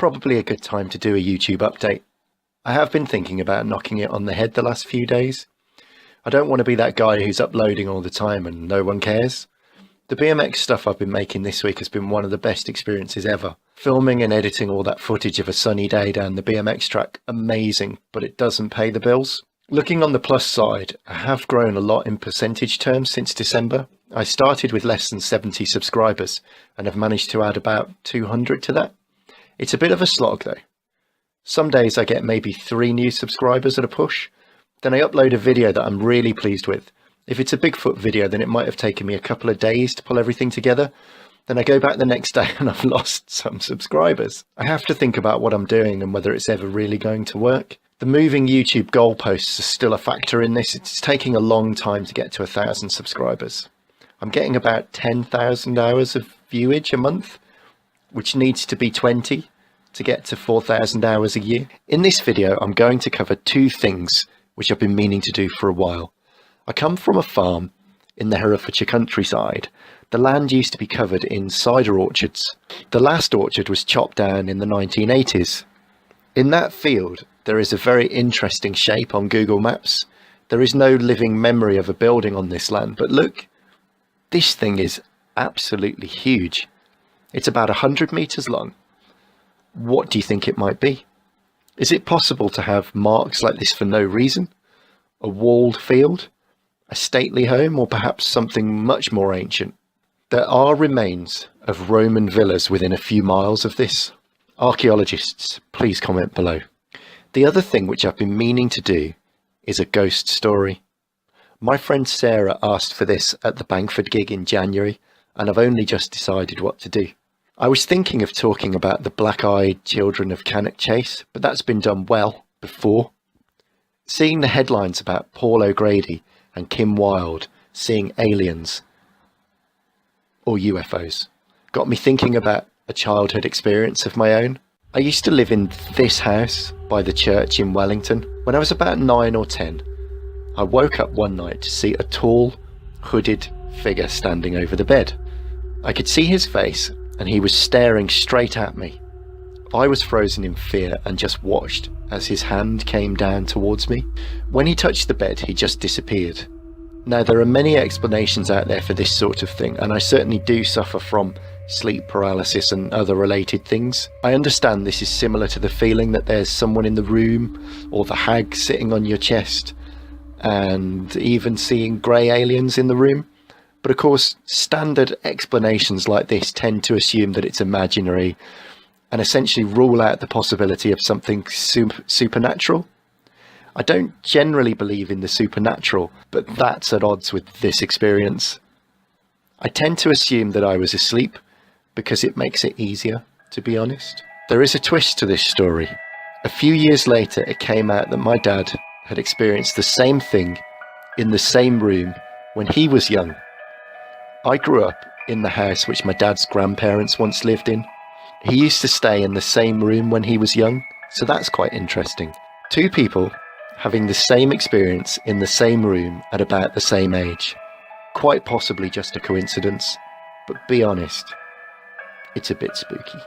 probably a good time to do a YouTube update. I have been thinking about knocking it on the head the last few days. I don't want to be that guy who's uploading all the time and no one cares. The BMX stuff I've been making this week has been one of the best experiences ever. Filming and editing all that footage of a sunny day down the BMX track, amazing, but it doesn't pay the bills. Looking on the plus side, I have grown a lot in percentage terms since December. I started with less than 70 subscribers and have managed to add about 200 to that. It's a bit of a slog though. Some days I get maybe 3 new subscribers at a push. Then I upload a video that I'm really pleased with. If it's a Bigfoot video, then it might have taken me a couple of days to pull everything together. Then I go back the next day and I've lost some subscribers. I have to think about what I'm doing and whether it's ever really going to work. The moving YouTube goalposts are still a factor in this. It's taking a long time to get to 1,000 subscribers. I'm getting about 10,000 hours of viewage a month, which needs to be 20 to get to 4,000 hours a year. In this video, I'm going to cover 2 things which I've been meaning to do for a while. I come from a farm in the Herefordshire countryside. The land used to be covered in cider orchards. The last orchard was chopped down in the 1980s. In that field, there is a very interesting shape on Google Maps. There is no living memory of a building on this land, but look, this thing is absolutely huge. It's about 100 meters long. What do you think it might be? Is it possible to have marks like this for no reason? A walled field? A stately home, or perhaps something much more ancient? There are remains of Roman villas within a few miles of this. Archaeologists, please comment below. The other thing which I've been meaning to do is a ghost story. My friend Sarah asked for this at the Bangford gig in January, and I've only just decided what to do. I was thinking of talking about the black-eyed children of Cannock Chase, but that's been done well before. Seeing the headlines about Paul O'Grady and Kim Wilde seeing aliens or UFOs got me thinking about a childhood experience of my own. I used to live in this house by the church in Wellington. When I was about 9 or 10, I woke up one night to see a tall, hooded figure standing over the bed. I could see his face and he was staring straight at me. I was frozen in fear and just watched as his hand came down towards me. When he touched the bed, he just disappeared. Now, there are many explanations out there for this sort of thing, and I certainly do suffer from sleep paralysis and other related things. I understand this is similar to the feeling that there's someone in the room, or the hag sitting on your chest, and even seeing grey aliens in the room. But of course, standard explanations like this tend to assume that it's imaginary and essentially rule out the possibility of something supernatural. I don't generally believe in the supernatural, but that's at odds with this experience. I tend to assume that I was asleep because it makes it easier, to be honest. There is a twist to this story. A few years later, it came out that my dad had experienced the same thing in the same room when he was young. I grew up in the house which my dad's grandparents once lived in. He used to stay in the same room when he was young, so that's quite interesting. 2 people having the same experience in the same room at about the same age. Quite possibly just a coincidence, but be honest, it's a bit spooky.